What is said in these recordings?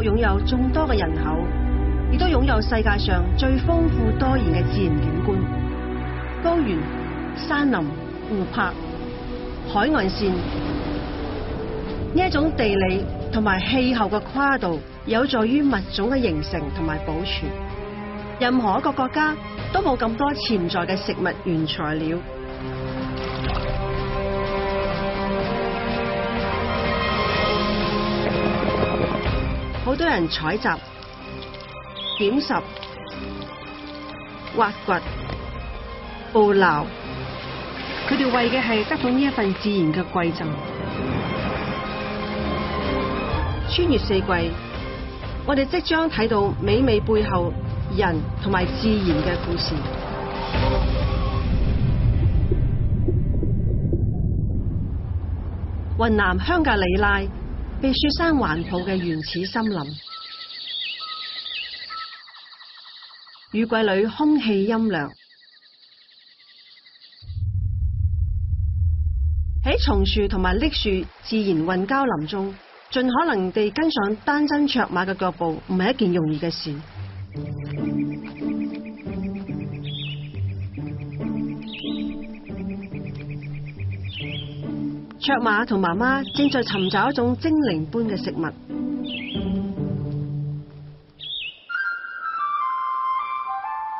國擁有眾多嘅人口，亦都擁有世界上最豐富多元嘅自然景觀，高原、山林、湖泊、海岸線，呢一種地理同埋氣候嘅跨度，有助於物種嘅形成同埋保存。任何一個國家都冇咁多潛在嘅食物原材料。好多人採集、撿拾、挖掘、捕撈，佢哋為嘅係得到呢一份自然嘅饋贈。穿越四季，我哋即將睇到美味背後人同埋自然嘅故事。雲南香格里拉被雪山環抱嘅原始森林，雨季裏空氣陰涼，喺松樹同埋櫟樹自然混交林中，盡可能地跟上丹增卓瑪嘅腳步，唔係一件容易嘅事。卓瑪同媽媽正在尋找一種精靈般嘅食物。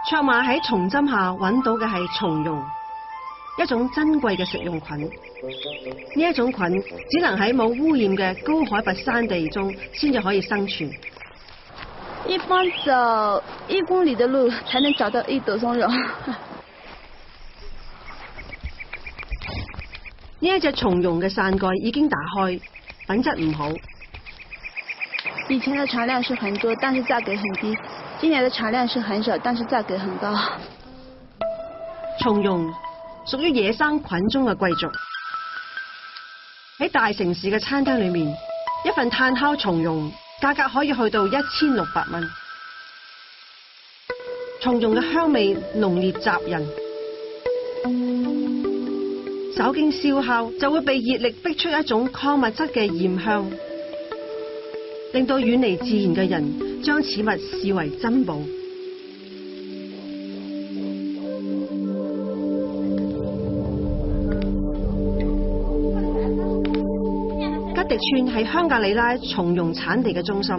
卓瑪喺松針下揾到嘅係松茸，一種珍貴嘅食用菌。呢一種菌只能喺冇污染嘅高海拔山地中先至可以生存。一般走1公里的路才能找到一朵松茸。呢一隻松茸嘅傘蓋已經打開，品質唔好。以前的產量是很多，但是價格很低。今年的產量是很少，但是價格很高。松茸屬於野生菌中嘅貴族。喺大城市嘅餐廳裏面，一份炭烤松茸價格可以去到1600蚊。松茸嘅香味濃烈襲人，稍經燒烤就會被熱力逼出一種礦物質嘅艷香，令到遠離自然嘅人將此物視為珍寶。吉迪村係香格里拉松茸產地嘅中心。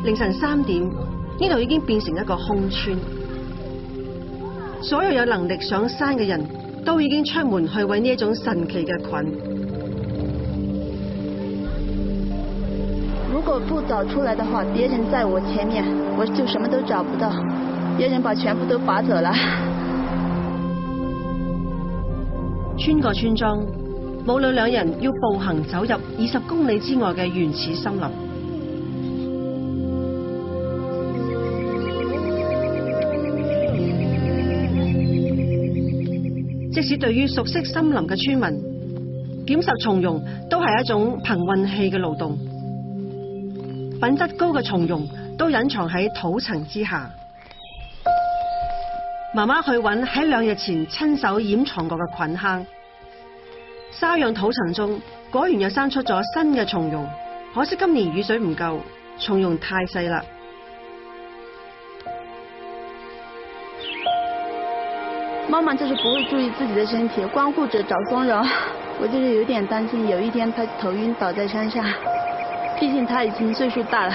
凌晨3點，呢度已經變成一個空村。所有有能力上山嘅人都已經出門去搵呢一種神奇嘅菌。如果不找出來的話，別人在我前面，我就什麼都找不到。別人把全部都拔走了。穿過村莊，母女兩人要步行走入20公里之外嘅原始森林。即使對於熟悉森林嘅村民，撿拾松茸都係一種憑運氣嘅勞動。品質高嘅松茸都隱藏喺土層之下。媽媽去揾喺2日前親手掩藏過嘅菌坑，沙壤土層中果然又生出咗新嘅松茸。可惜今年雨水唔夠，松茸太細啦。媽媽就是不會注意自己的身體，光顧着找松茸。我就是有點擔心，有一天她頭暈倒在山上。畢竟她已經歲數大了。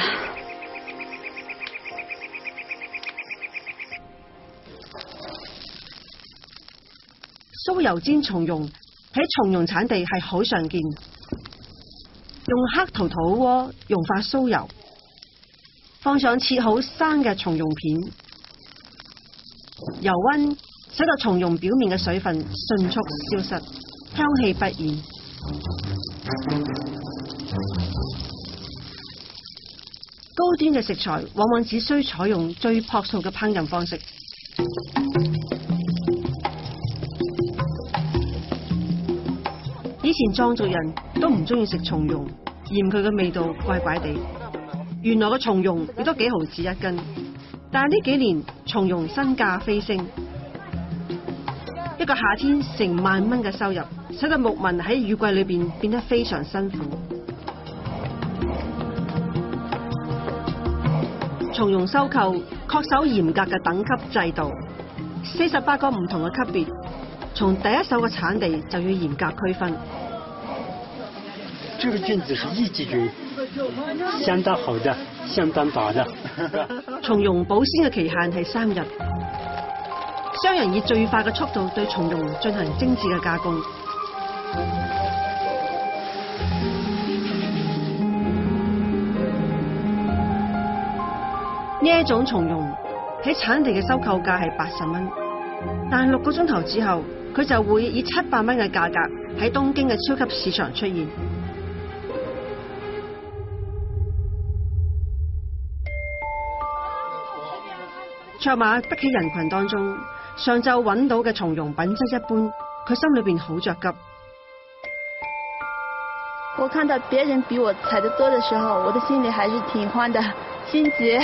酥油煎松茸喺松茸產地係好常見，用黑桃土鍋溶化酥油，放上切好生嘅松茸片，油溫使到松茸表面嘅水分迅速消失，香氣不現。高端嘅食材往往只需採用最樸素嘅烹飪方式。以前藏族人都唔中意食松茸，嫌佢嘅味道怪怪地。原來個松茸亦都幾毫子一斤，但係呢幾年松茸身價飛升，一個夏天成萬蚊嘅收入，使得牧民喺雨季裏邊變得非常辛苦。松茸收購恪守嚴格嘅等級制度，48個唔同嘅級別，從第一手嘅產地就要嚴格區分。這個菌子是一級菌，相當好的，相當大的。松茸保鮮嘅期限係3日。商人以最快嘅速度對松茸進行精緻嘅加工。呢一種松茸喺產地嘅收購價係80蚊，但6個鐘頭之後，佢就會以700蚊嘅價格喺東京嘅超級市場出現。卓瑪逼喺人群當中，上晝揾到嘅松茸品質一般，佢心裏邊好着急。我看到別人比我採得多的時候，我的心裏還是挺慌的，心急。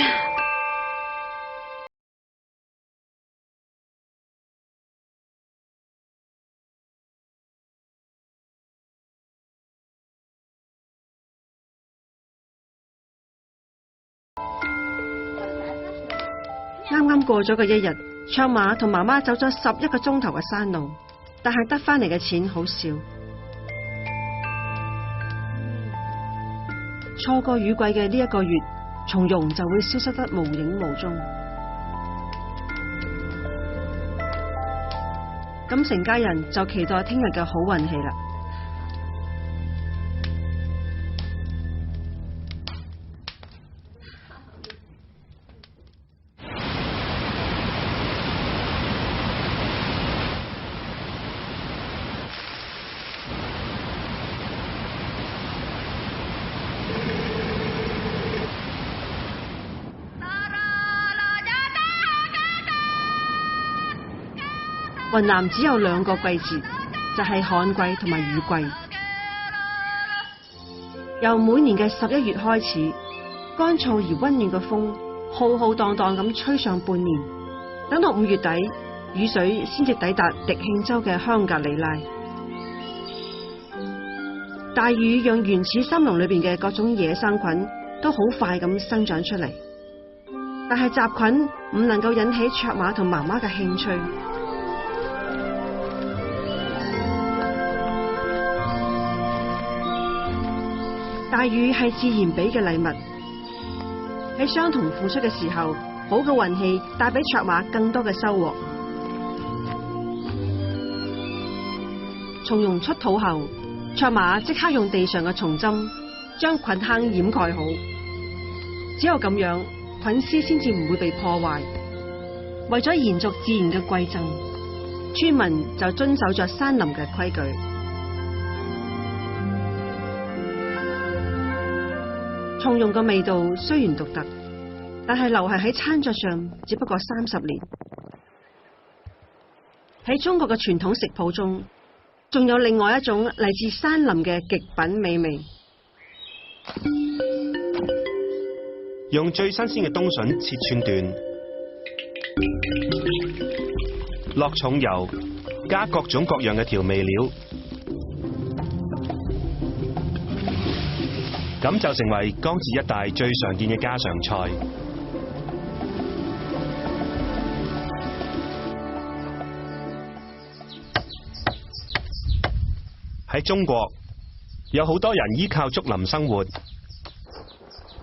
啱啱過咗嘅一日，卓瑪同媽媽走咗11個鐘頭嘅山路，但係得返嚟嘅錢好少。錯過雨季嘅呢1個月，松茸就會消失得無影無蹤。咁成家人就期待聽日嘅好運氣啦。雲南只有2個季節，就係旱季同埋雨季。由每年嘅11月開始，乾燥而溫暖嘅風浩浩蕩蕩咁吹上半年，等到5月底，雨水先至抵達迪慶州嘅香格里拉。大雨讓原始森林裏邊嘅各種野生菌都好快咁生長出嚟，但係雜菌唔能夠引起卓瑪同媽媽嘅興趣。大雨係自然俾嘅禮物，喺相同付出嘅時候，好嘅運氣帶俾卓瑪更多嘅收穫。松茸出土後，卓瑪即刻用地上嘅松針將菌坑掩蓋好，只有咁樣，菌絲先至唔會被破壞。為咗延續自然嘅饋贈，村民就遵守着山林嘅規矩。松茸嘅味道雖然獨特，但係留係喺餐桌上只不過30年。喺中國嘅傳統食譜中，仲有另外一種嚟自山林嘅極品美味。用最新鮮嘅冬筍切串段，落重油，加各種各樣嘅調味料。咁就成為江浙一帶最常見嘅家常菜。喺中國，有好多人依靠竹林生活，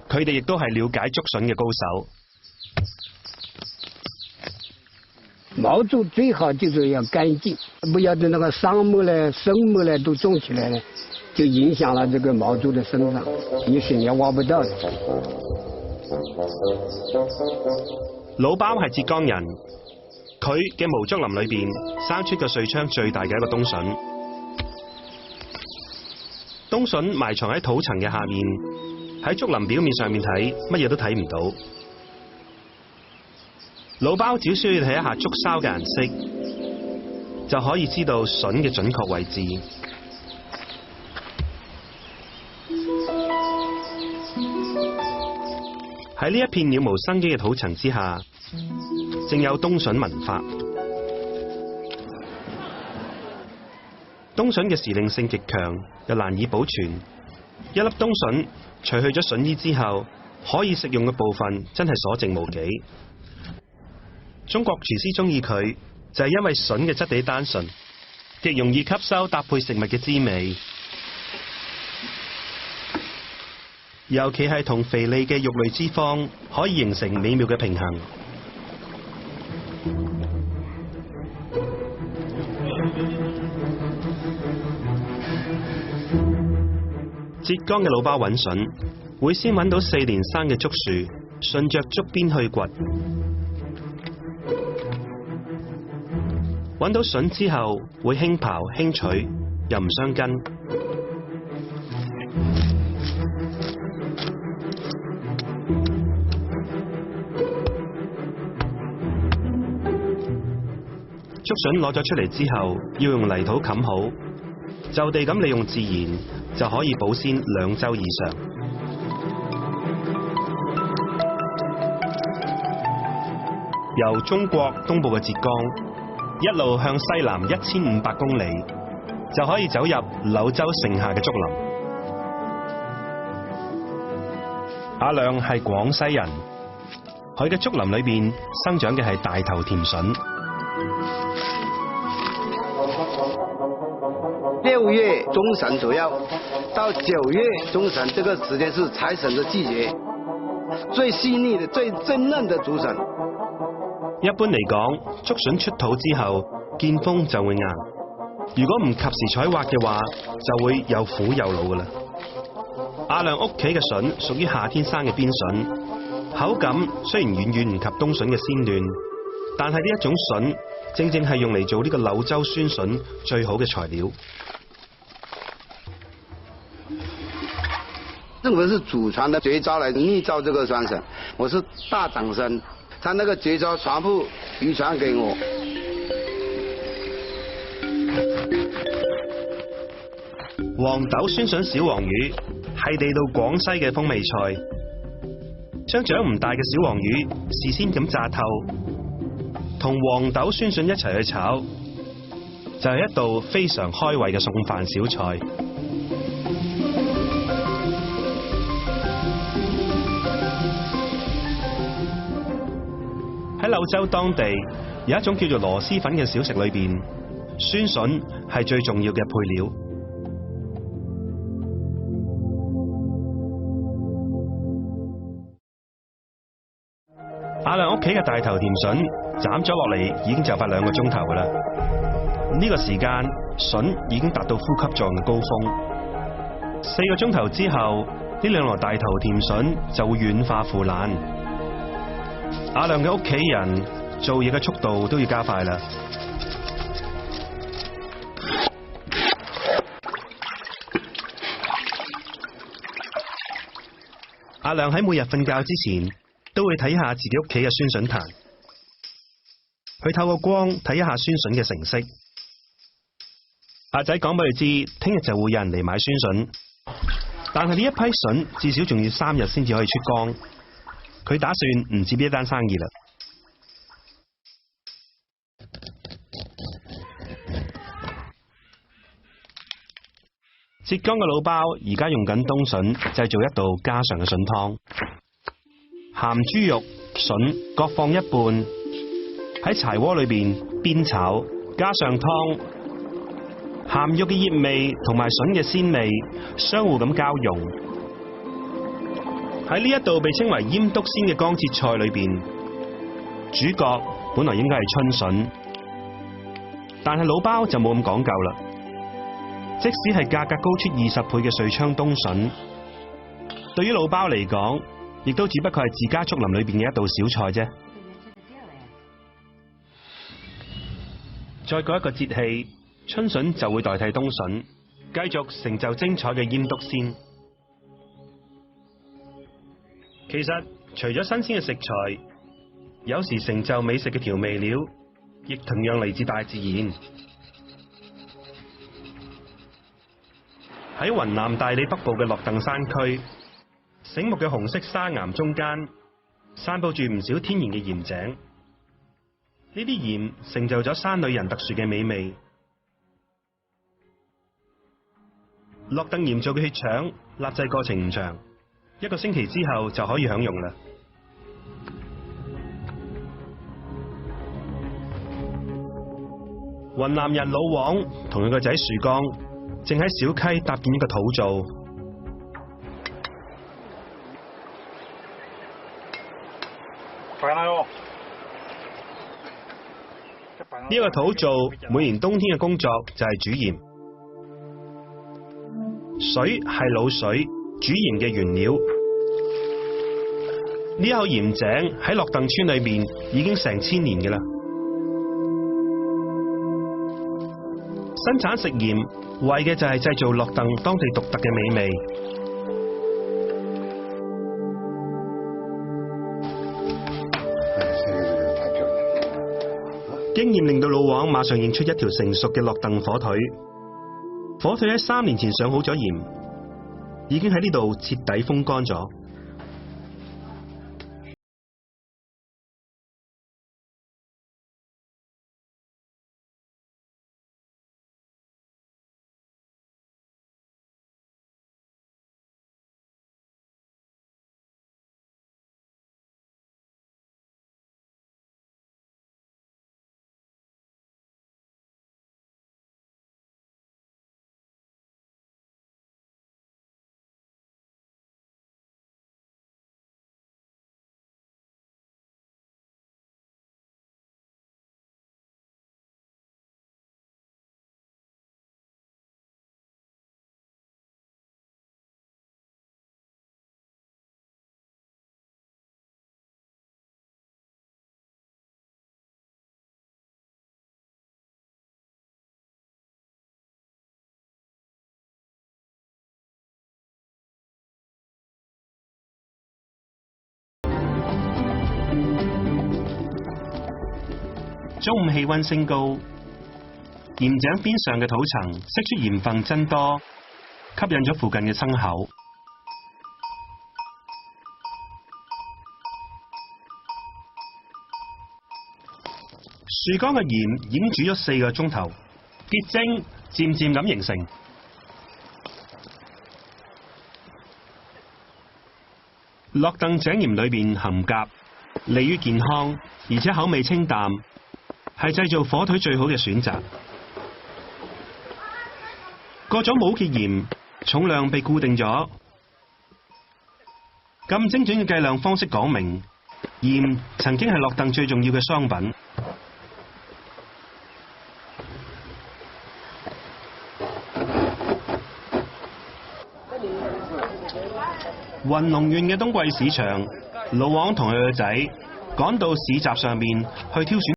佢哋亦都係了解竹筍嘅高手。毛竹最好就是要乾淨，不要等那個桑木呢、生木呢都種起來了，就影響了這個毛竹的生長，你是也挖不到的。老包係浙江人，佢嘅毛竹林裏邊生出個穗槍最大嘅一個冬筍。冬筍埋藏喺土層嘅下面，喺竹林表面上面睇乜嘢都睇唔到。老包只需要睇一下竹梢嘅顏色，就可以知道筍嘅準確位置。喺呢一片了無生機嘅土層之下，正有冬筍文化。冬筍嘅時令性極強，又難以保存。一粒冬筍除去咗筍衣之後，可以食用嘅部分真係所剩無幾。中國廚師中意佢，就係因為筍嘅質地單純，極容易吸收搭配食物嘅滋味，尤其係同肥膩嘅肉類脂肪，可以形成美妙嘅平衡。浙江嘅老包揾筍，會先揾到4年生嘅竹樹，順着竹邊去掘。揾到筍之後，會輕刨輕取，又唔傷筋。竹筍攞咗出嚟之後，要用泥土冚好，就地咁利用自然，就可以保鮮2週以上。由中國東部嘅浙江一路向西南1500公里，就可以走入柳州剩下嘅竹林。阿亮係廣西人，佢嘅竹林裏邊生長嘅係大頭甜筍。6月中旬左右到9月中旬，這個時間是採筍的季節，最細膩的、最嫩的竹筍。一般嚟講，竹筍出土之後見風就會硬，如果唔及時採挖嘅話，就會又苦又老噶啦。阿亮屋企嘅筍屬於夏天生嘅邊筍，口感雖然遠遠唔及冬筍嘅鮮嫩，但係呢一種筍正正係用嚟做呢個柳州酸筍最好嘅材料。我是祖傳的絕招來擬造這個酸筍，我是大長生，他那個絕招全部遺傳給我。黃豆酸筍小黃魚係地道廣西嘅風味菜，將長唔大嘅小黃魚事先咁炸透，同黃豆酸筍一齊去炒，就係一道非常開胃嘅餸飯小菜。喺柳州當地有一種叫做螺螄粉嘅小食裏邊，酸筍係最重要嘅配料。阿亮屋企嘅大頭甜筍斬咗落嚟已經就快2個鐘頭㗎啦。呢個時間筍已經達到呼吸作用嘅高峰。4個鐘頭之後，呢2籮大頭甜筍就會軟化腐爛。阿亮嘅屋企人做嘢嘅速度都要加快啦。阿亮喺每日瞓覺之前都會睇下自己屋企嘅酸筍壇，佢透過光睇一下酸筍嘅成色。阿仔講俾佢知，聽日就會有人嚟買酸筍，但係呢一批筍至少仲要3日先至可以出缸。佢打算唔接呢一單生意啦。浙江嘅老包而家用緊冬筍製造一道家常嘅筍湯，鹹豬肉、筍各放一半，喺柴鍋裏邊煸炒，加上湯，鹹肉嘅熱味同埋筍嘅鮮味相互咁交融。喺呢一道被稱為醃篤鮮嘅江浙菜裏邊，主角本來應該係春筍，但係老包就冇咁講究啦。即使係價格高出20倍嘅瑞昌冬筍，對於老包嚟講，亦都只不過係自家竹林裏邊嘅一道小菜啫。再過一個節氣，春筍就會代替冬筍，繼續成就精彩嘅醃篤鮮。其實除咗新鮮嘅食材，有時成就美食嘅調味料，亦同樣嚟自大自然。喺雲南大理北部嘅樂鄧山區，醒目嘅紅色砂岩中間，散佈住唔少天然嘅鹽井。呢啲鹽成就咗山裏人特殊嘅美味。樂鄧鹽做嘅血腸，醃製過程唔長， 1個星期之後就可以享用啦。雲南人老王同佢個仔樹江正喺小溪搭建一個土灶。呢個土灶每年冬天嘅工作就係煮鹽，水係滷水煮鹽嘅原料。呢口鹽井喺樂鄧村裏面已經成1000年嘅啦。生產食鹽為嘅就係製造樂鄧當地獨特嘅美味。經驗令到老王馬上認出一條成熟嘅樂鄧火腿。火腿喺3年前上好咗鹽，已經喺呢度徹底風乾咗。中午氣溫升高，鹽井邊上嘅土層釋出鹽分增多，吸引咗附近嘅牲口。樹江嘅鹽已經煮咗4個鐘頭，結晶漸漸咁形成。樂鄧井鹽裏邊含鉀，利於健康，而且口味清淡，係製造火腿最好嘅選擇。各種冇嘅鹽重量被固定咗，咁精準嘅計量方式講明，鹽曾經係樂鄧最重要嘅商品。雲龍縣嘅冬季市場，老王同佢個仔趕到市集上面去挑選。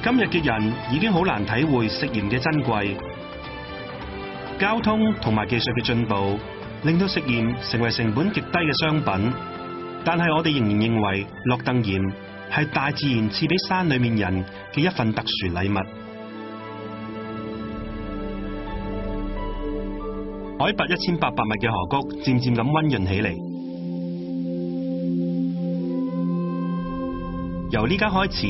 今日嘅人已經好難體會食鹽嘅珍貴，交通同埋技術嘅進步令到食鹽成為成本極低嘅商品，但係我哋仍然認為落鄧鹽係大自然賜俾山裏面人嘅一份特殊禮物。海拔1800米嘅河谷漸漸咁溫潤起嚟，由呢家開始，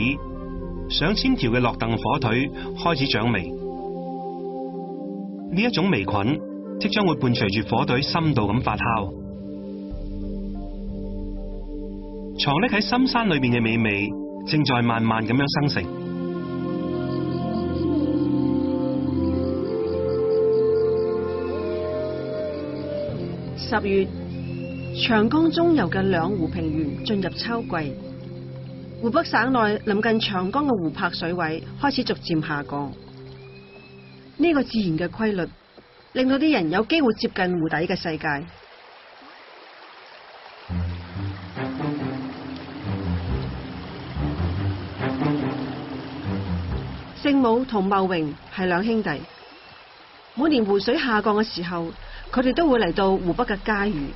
上千條嘅落鄧火腿開始長微，呢一種微菌即將會伴隨住火腿深度咁發酵，藏匿喺深山裏面嘅美味正在慢慢咁樣生成。10月，長江中游嘅兩湖平原進入秋季，湖北省內臨近長江嘅湖泊水位開始逐漸下降。呢個自然嘅規律，令到啲人有機會接近湖底嘅世界。聖武同茂榮係兩兄弟，每年湖水下降嘅時候，佢哋都會嚟到湖北嘅嘉魚，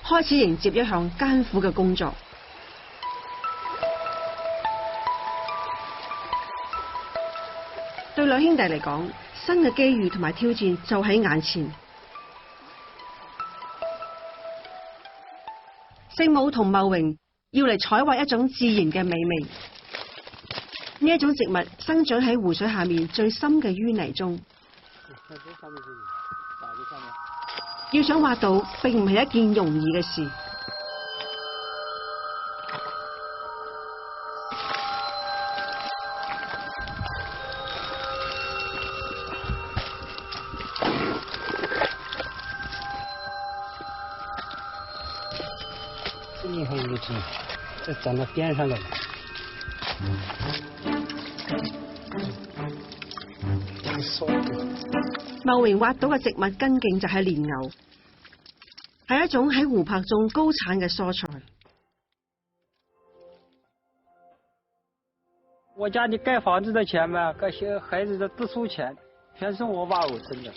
開始迎接一項艱苦嘅工作。對兩兄弟嚟講，新嘅機遇同埋挑戰就喺眼前。聖武同茂榮要嚟採挖一種自然嘅美味，呢一種植物生長喺湖水下面最深嘅淤泥中。要想挖到，並唔係一件容易嘅事。最后一只，这长到边上来了。茂榮挖到嘅植物根莖就係蓮藕，係一種喺湖泊中高產嘅蔬菜。我家里蓋房子的錢嘛，蓋些孩子的讀書錢，全是我爸我掙的。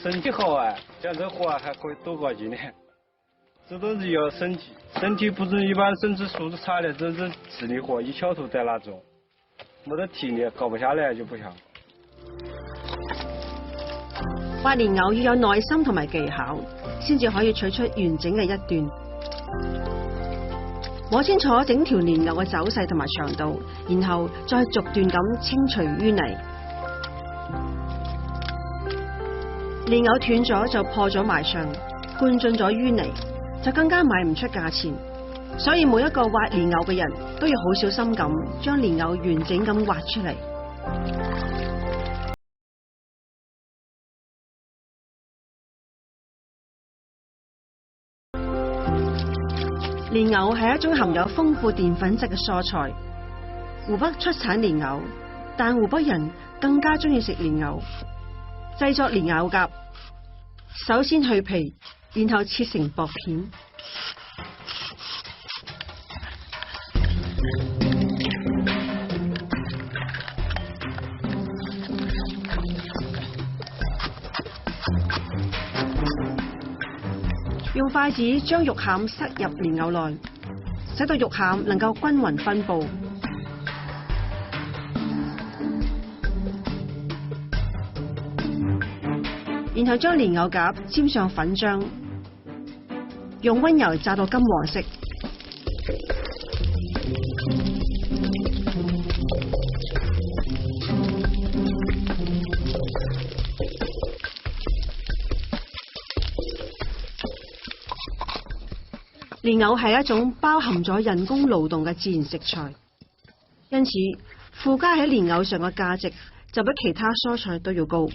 身體好啊，像這活還可以多過幾年。這都是要身體，身體不是一般身體素質差的，這是體力活，一小時在那種，沒得體力搞不下來就不行。挖蓮藕要有耐心同埋技巧，先至可以取出完整嘅一段。摸清楚整條蓮藕嘅走勢同埋長度，然後再逐段咁清除淤泥。蓮藕斷咗就破咗埋牆，灌進咗淤泥，就更加賣唔出價錢。所以每一個挖蓮藕嘅人都要好小心咁將蓮藕完整咁挖出嚟。蓮藕係一種含有豐富澱粉質嘅蔬菜，湖北出產蓮藕，但湖北人更加中意食蓮藕。製作蓮藕夾，首先去皮，然後切成薄片。用筷子將肉餡塞入蓮藕內，使到肉餡能夠均勻分佈。然後將蓮藕夾沾上粉漿，用溫油炸到金黃色。蓮藕係一種包含咗人工勞動嘅自然食材，因此附加喺蓮藕上嘅價值就比其他蔬菜都要高。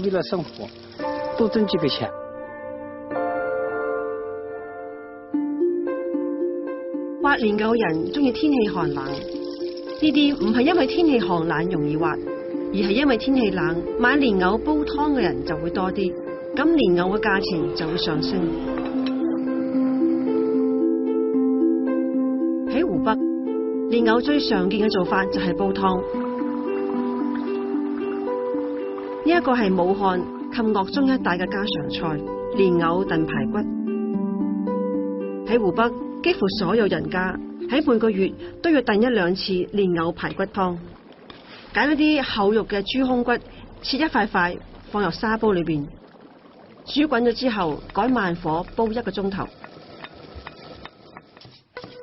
为了生活，多挣几个钱。挖蓮藕嘅人中意天氣寒冷，呢啲唔係因為天氣寒冷容易挖，而係因為天氣冷，買蓮藕煲湯嘅人就會多啲，咁蓮藕嘅價錢就會上升。喺湖北，蓮藕最常見嘅做法就係煲湯。呢一個係武漢及鄂中一帶嘅家常菜，蓮藕燉排骨。喺湖北，幾乎所有人家喺每個月都要燉1、2次蓮藕排骨湯，揀一啲厚肉嘅豬胸骨，切一塊塊放入沙煲裏邊，煮滾咗之後改慢火煲1個鐘頭，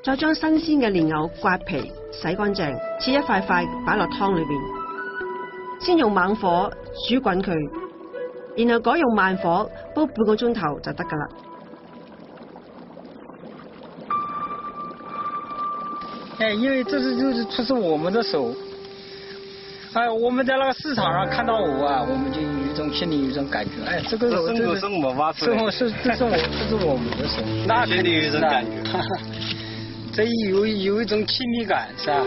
再將新鮮嘅蓮藕刮皮洗乾淨，切一塊塊擺落湯裏邊，先用猛火煮滾佢，然後改用慢火煲半個鐘頭就得㗎啦。因為這是就是出自我們的手，我們在那個市場上看到藕啊，我們就有一種心裡有一種感覺，這個藕這是我挖出來的，這是我們的手，那肯定有一種感覺，這有一種親密感，是吧？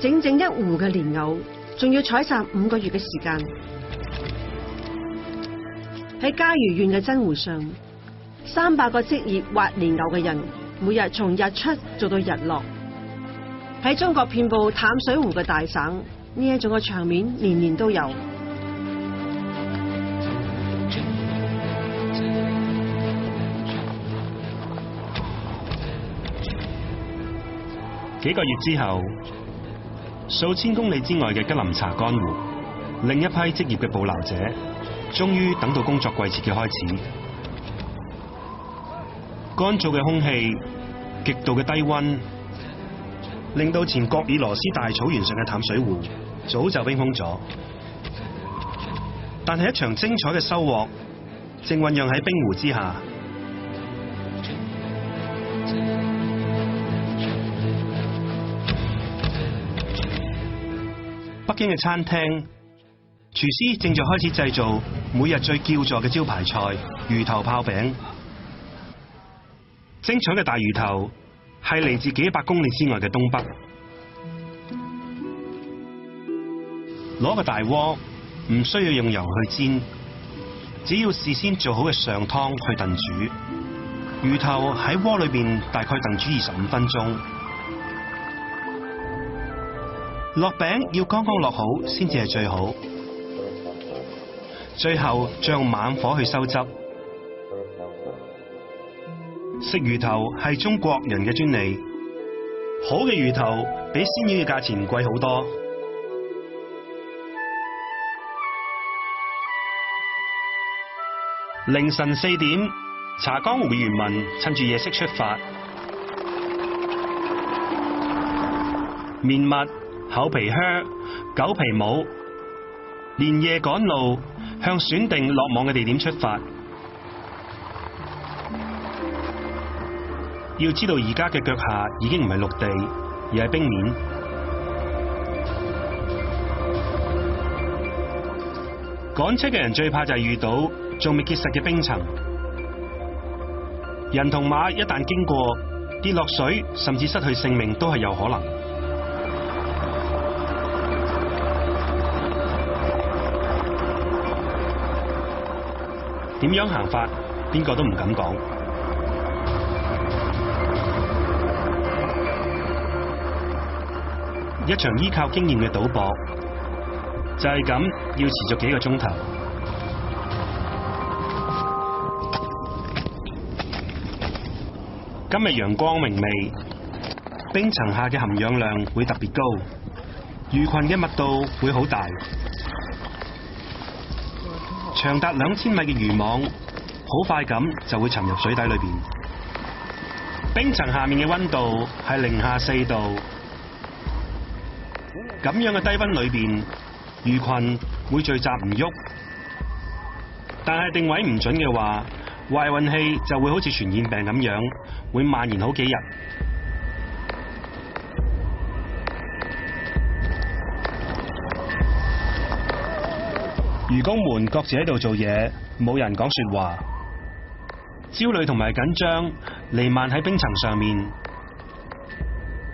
整整1壺嘅蓮藕，仲要採集5個月嘅時間。喺嘉魚縣嘅真湖上，300個職業挖蓮藕嘅人，每日從日出做到日落。喺中國遍佈淡水湖嘅大省，呢一種嘅場面年年都有。幾個月之後，數千公里之外嘅吉林查幹湖，另一批職業嘅捕撈者，終於等到工作季節嘅開始。乾燥嘅空氣、極度嘅低溫，令到前鄂爾多斯大草原上嘅淡水湖早就冰封咗。但係一場精彩嘅收穫正醖釀喺冰湖之下。北京嘅餐廳，廚師正在開始製造每日最叫座嘅招牌菜魚頭泡餅。精彩嘅大魚頭係嚟自幾百公里之外嘅東北。攞個大鍋，唔需要用油去煎，只要事先做好嘅上湯去燉煮。魚頭喺鍋裏邊大概燉煮25分鐘。落餅要剛剛落好先至係最好。最後再用猛火去收汁。食魚頭係中國人嘅專利，好嘅魚頭比鮮魚嘅價錢貴好多。凌晨4點，查江湖嘅漁民趁住夜色出發，綿密、厚皮靴、狗皮帽，連夜趕路，向選定落網嘅地點出發。要知道而家嘅腳下已經唔係陸地，而係冰面。趕車嘅人最怕就係遇到仲未結實嘅冰層，人同馬一旦經過，跌落水甚至失去性命都係有可能。點樣行法，邊個都唔敢講。一場依靠經驗嘅賭博，就係咁，要持續幾個鐘頭。今日陽光明媚，冰層下嘅含氧量會特別高，魚群嘅密度會好大。長達2000米嘅漁網，好快咁就會沉入水底裏邊。冰層下面嘅溫度係零下4度。咁樣嘅低溫裏邊，魚群會聚集唔喐，但係定位唔準嘅話，壞運氣就會好似傳染病咁樣，會蔓延好幾日。漁工們各自喺度做嘢，冇人講說話，焦慮同埋緊張彌漫喺冰層上面。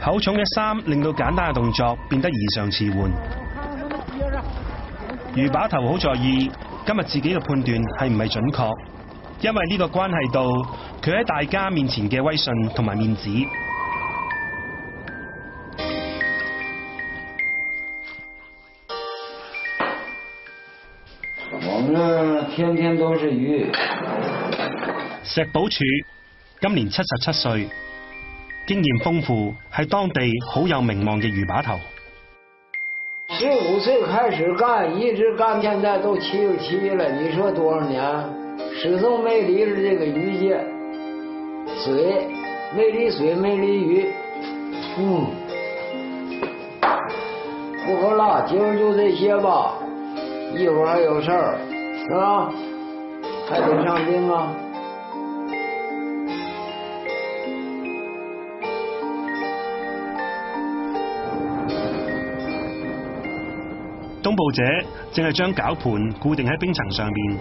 厚重嘅衫令到簡單嘅動作變得異常遲緩。魚把頭好在意今日自己嘅判斷係唔係準確，因為呢個關係到佢喺大家面前嘅威信同埋面子。我們這天天都是魚。石寶柱今年77歲，經驗豐富，係當地好有名望嘅魚把頭。15歲開始幹，一直幹，現在都77了。你說多少年？始終沒離了這個魚界。水沒離水，沒離魚。不喝辣，今兒就這些吧。一會兒還有事兒，是吧？還得上兵啊。東部者正係將絞盤固定喺冰層上面，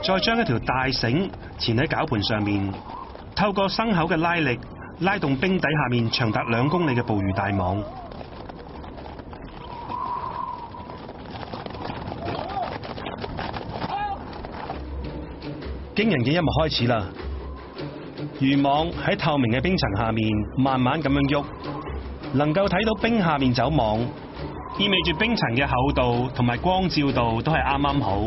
再將一條大繩纏喺絞盤上面，透過牲口嘅拉力，拉動冰底下面長達2公里嘅捕魚大網。驚人嘅一幕開始啦！漁網喺透明嘅冰層下面慢慢咁樣喐，能夠睇到冰下面走網，意味住冰層嘅厚度同埋光照度都係啱啱好。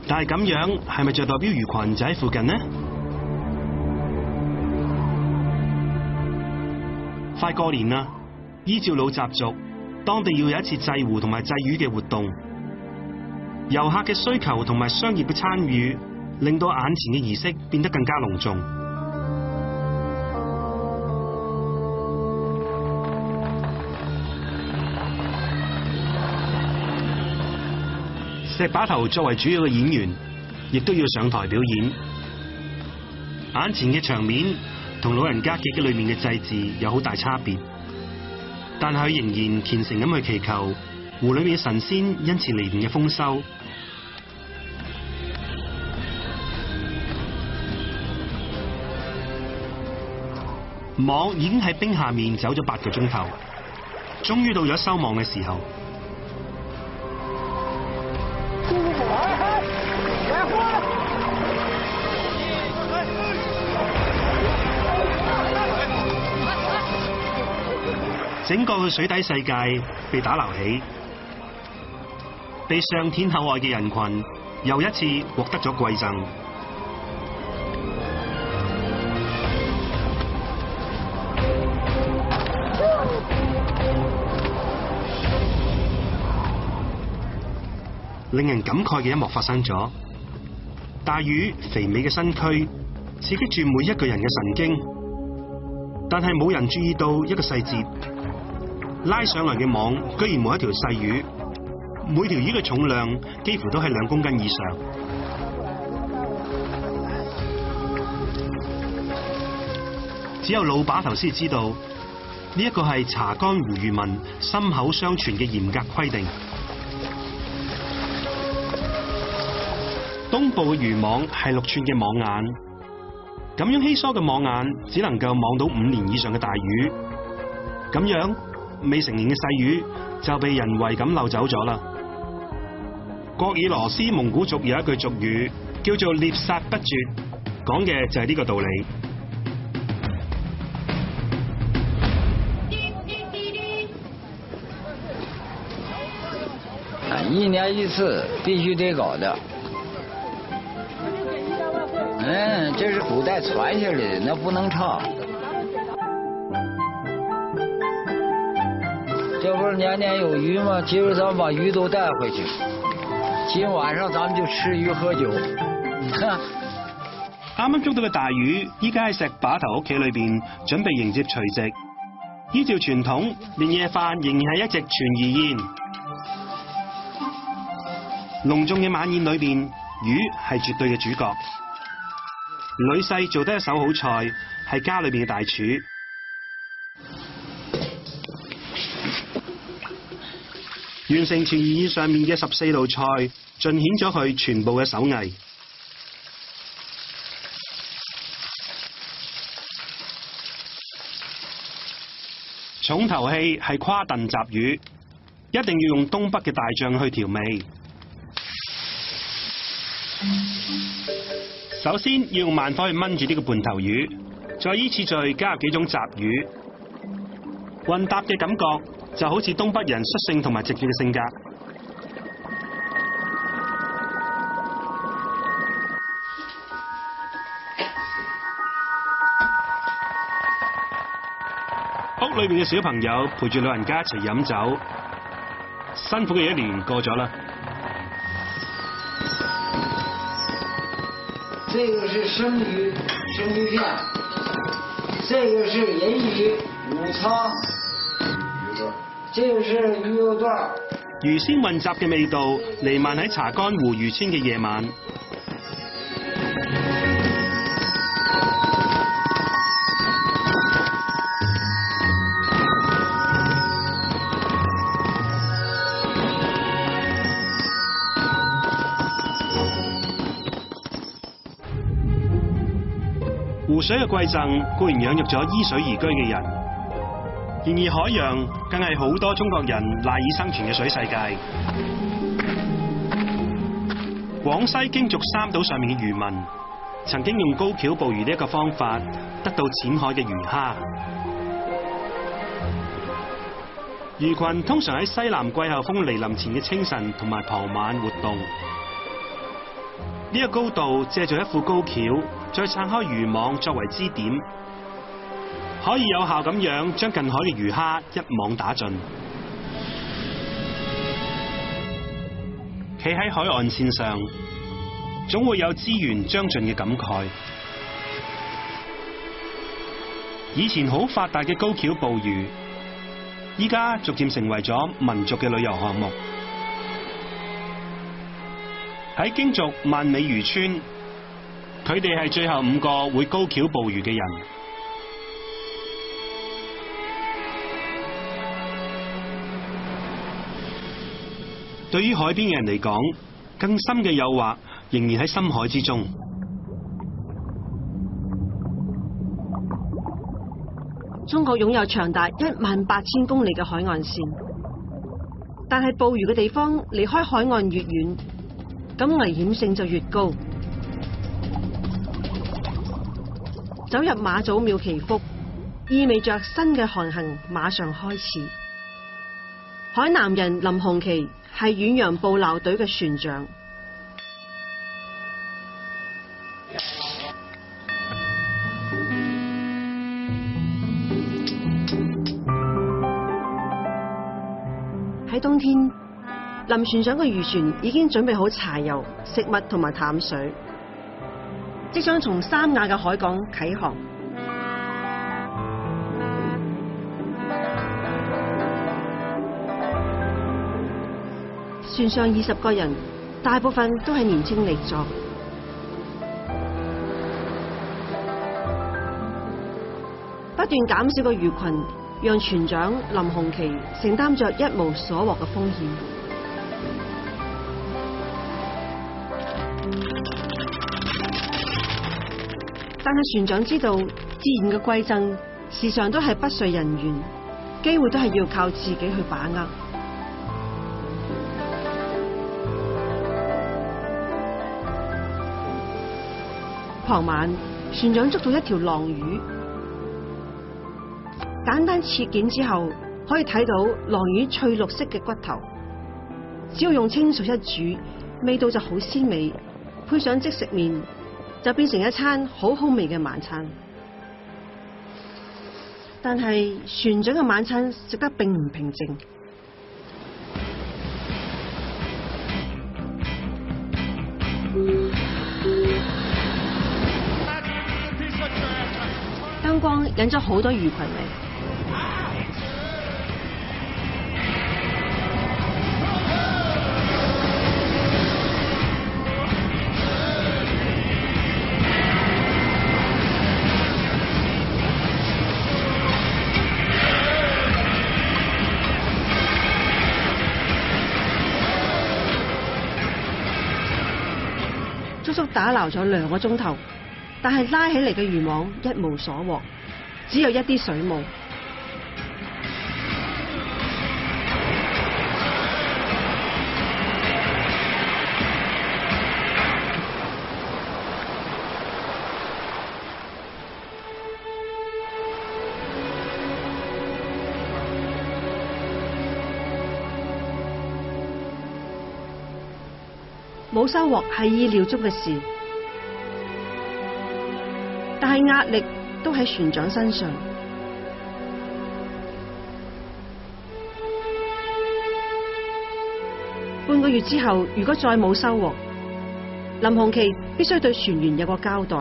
但係咁樣係咪就代表魚群就喺附近呢？快過年啦！依照老習俗，當地要有一次祭湖同埋祭魚嘅活動。遊客嘅需求同埋商業嘅參與，令到眼前嘅儀式變得更加隆重。石把頭作為主要嘅演員，亦都要上台表演。眼前嘅場面同老人家記憶裏面嘅祭祀有好大差別，但係佢仍然虔誠咁去祈求湖裏面嘅神仙因此嚟年嘅豐收。網已經喺冰下面走咗8個鐘頭，終於到咗收網嘅時候。整個嘅水底世界被打撈起，被上天厚愛嘅人群又一次獲得咗饋贈。令人感慨嘅一幕發生咗，大魚肥美嘅身軀刺激住每一個人嘅神經，但係冇人注意到一個細節。拉上來嘅網居然冇一條細魚，每條魚嘅重量幾乎都係2公斤以上。只有老把頭先知道，呢一個係查乾湖漁民心口相傳嘅嚴格規定。東部嘅漁網係6寸嘅網眼，咁樣稀疏嘅網眼只能夠網到5年以上嘅大魚，咁樣未成年嘅細魚就被人為咁漏走咗啦。鄂爾多斯蒙古族有一句俗語叫做獵殺不絕，講嘅就係呢個道理。1年1次，必須得搞的。這是古代傳下來的，那不能唱。這不是年年有魚嗎？今兒咱們把魚都帶回去，今晚上咱們就吃魚喝酒。啱啱捉到嘅大魚，依家喺石把頭屋企裏邊準備迎接除夕。依照傳統，年夜飯仍然係一席全魚宴。隆重嘅晚宴裏邊，魚係絕對嘅主角。女婿做得一手好菜，係家裏邊嘅大廚。完成廚餘上面嘅14道菜，盡顯咗佢全部嘅手藝。重頭戲係跨燉雜魚，一定要用東北嘅大醬去調味。首先要用慢火去燜住呢個胖頭魚，再依次序加入幾種雜魚，混搭嘅感覺就好似東北人率性同埋直接嘅性格。屋裏面嘅小朋友陪住老人家一齊飲酒，辛苦嘅一年過咗啦。這個是生魚，生魚片；這個是銀魚，五倉；這個是魚肉段。魚鮮混雜嘅味道彌漫喺查干湖漁村嘅夜晚。湖水嘅饋贈固然養育咗依水而居嘅人，然而海洋更係好多中國人賴以生存嘅水世界。廣西京續三島上面嘅漁民曾經用高蹺捕魚呢一個方法，得到淺海嘅魚蝦。魚群通常喺西南季候風嚟臨前嘅清晨同埋傍晚活動。呢個高度借助一副高蹺，再撐開漁網作為支點，可以有效咁樣將近海嘅魚蝦一網打盡。企喺海岸線上，總會有資源將盡嘅感慨。以前好發達嘅高蹺捕魚，依家逐漸成為咗民族嘅旅遊項目。喺京續萬尾漁村，佢哋係最後5個會高蹺捕魚嘅人。對於海邊嘅人嚟講，更深嘅誘惑仍然喺深海之中。中國擁有長達18000公里嘅海岸線，但係捕魚嘅地方離開海岸越遠，咁危險性就越高。走入馬祖廟祈福，意味着新嘅航行馬上開始。海南人林鴻奇係遠洋捕撈隊嘅船長。喺冬天，林船長嘅漁船已經準備好柴油、食物同埋淡水，即將從三亞嘅海港啟航。船上20個人，大部分都係年青力壯。不斷減少嘅魚群，讓船長林鴻奇承擔着一無所獲嘅風險。但係船長知道，自然嘅饋贈時常都係不遂人願，機會都係要靠自己去把握。傍晚，船長捉到一條鯪魚，簡單切件之後，可以睇到鯪魚翠綠色嘅骨頭。只要用清水一煮，味道就好鮮美，配上即食麵，就變成一餐好好味嘅晚餐。但係船長嘅晚餐食得並唔平靜。燈光引咗好多魚群嚟。足足打撈咗2個鐘頭，但係拉起嚟嘅漁網一無所獲，只有一啲水霧。冇收穫係意料中嘅事，但係壓力都喺船長身上。半個月之後，如果再冇收穫，林鴻其必須對船員有個交代。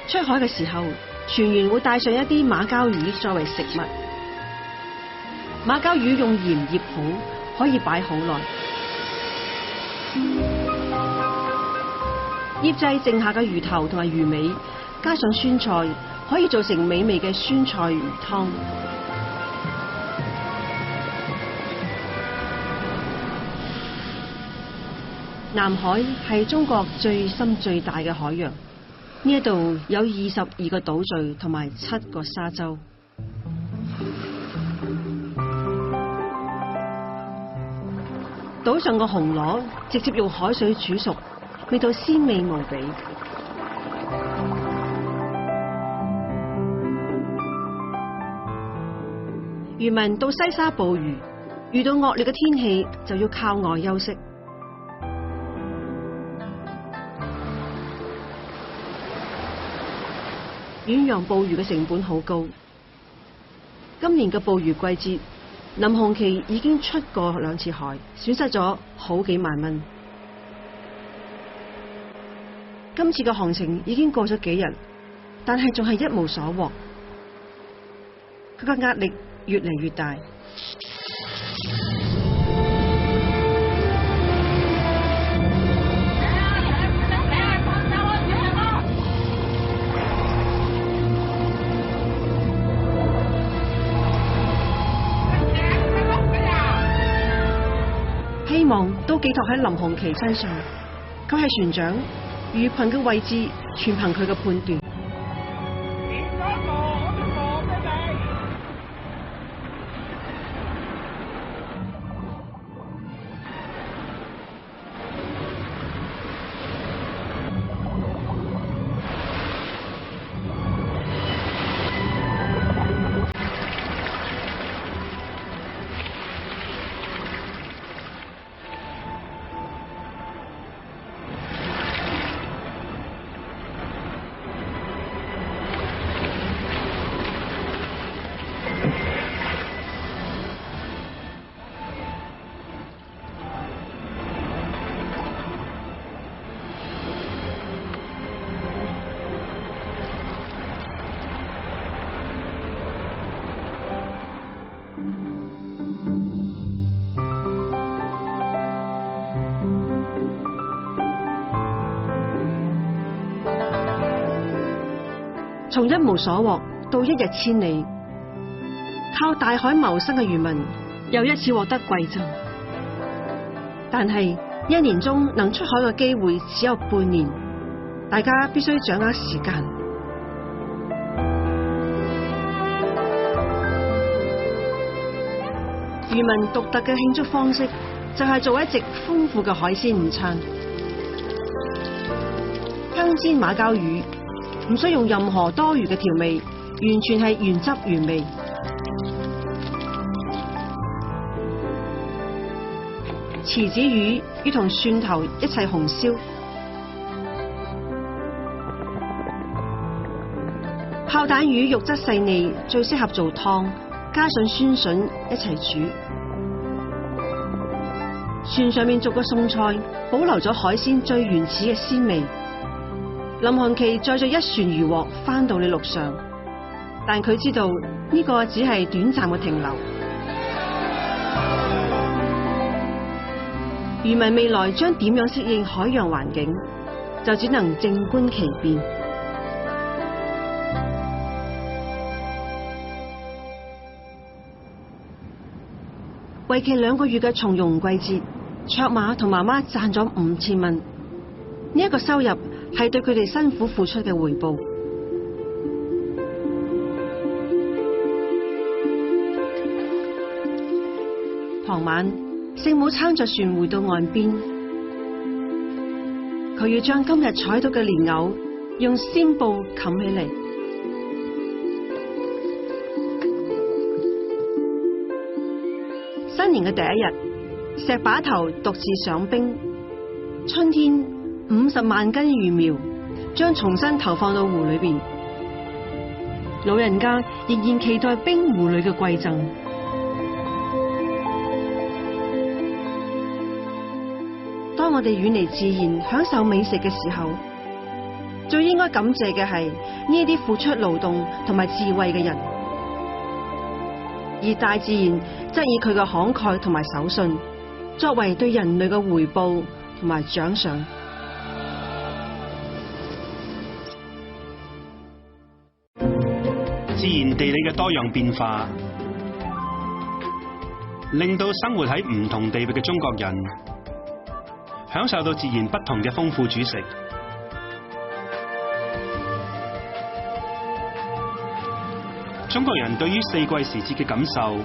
出海嘅時候，船員會帶上一啲馬鮫魚作為食物。馬鮫魚用鹽醃好，可以擺好耐。醃製剩下嘅魚頭同埋魚尾，加上酸菜，可以做成美味嘅酸菜魚湯。南海係中國最深最大嘅海洋。呢一度有22個島嶼同埋7個沙洲。島上嘅紅螺直接用海水煮熟，味道鮮美無比。漁民到西沙捕魚，遇到惡劣嘅天氣就要靠外休息。遠洋捕魚嘅成本好高，今年嘅捕魚季節，林鴻其已經出過2次海，損失咗好幾萬蚊。今次嘅航程已經過咗幾日，但係仲係一無所獲，佢嘅壓力越嚟越大。希望都寄託喺林鴻其身上，佢係船長，魚群嘅位置全憑佢嘅判斷。從一無所獲到一日千里，靠大海謀生嘅漁民又一次獲得饋贈。但係1年中能出海嘅機會只有半年，大家必須掌握時間。漁民獨特嘅慶祝方式就係做一席豐富嘅海鮮午餐，香煎馬鮫魚。唔需用任何多餘嘅調味，完全係原汁原味。池子魚要同蒜頭一齊紅燒，炮彈魚肉質細膩，最適合做湯，加上酸筍一齊煮。船上面做嘅餸菜，保留咗海鮮最原始嘅鮮味。林鴻其載咗1船漁獲返到你陸上，但佢知道呢個只係短暫嘅停留。漁民未來將點樣適應海洋環境，就只能靜觀其變。為期2個月嘅松茸季節，卓馬同媽媽賺咗5000蚊。呢一個收入係對佢哋辛苦付出嘅回報。傍晚，聖母撐着船回到岸邊，佢要將今日採到嘅蓮藕用鮮布冚起嚟。新年嘅第一日，石把頭獨自上冰。春天50萬斤魚苗將重新投放到湖裏邊，老人家仍然期待冰湖裏嘅饋贈。當我哋遠離自然，享受美食嘅時候，最應該感謝嘅係呢啲付出勞動同埋智慧嘅人，而大自然則以佢嘅慷慨同埋守信，作為對人類嘅回報同埋獎賞。自然地理嘅多樣變化，令到生活喺唔同地域嘅中國人享受到自然不同嘅豐富主食。中國人對於4季時節嘅感受，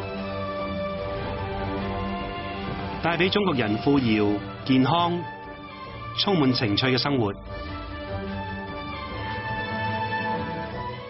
帶俾中國人富饒、健康、充滿情趣嘅生活。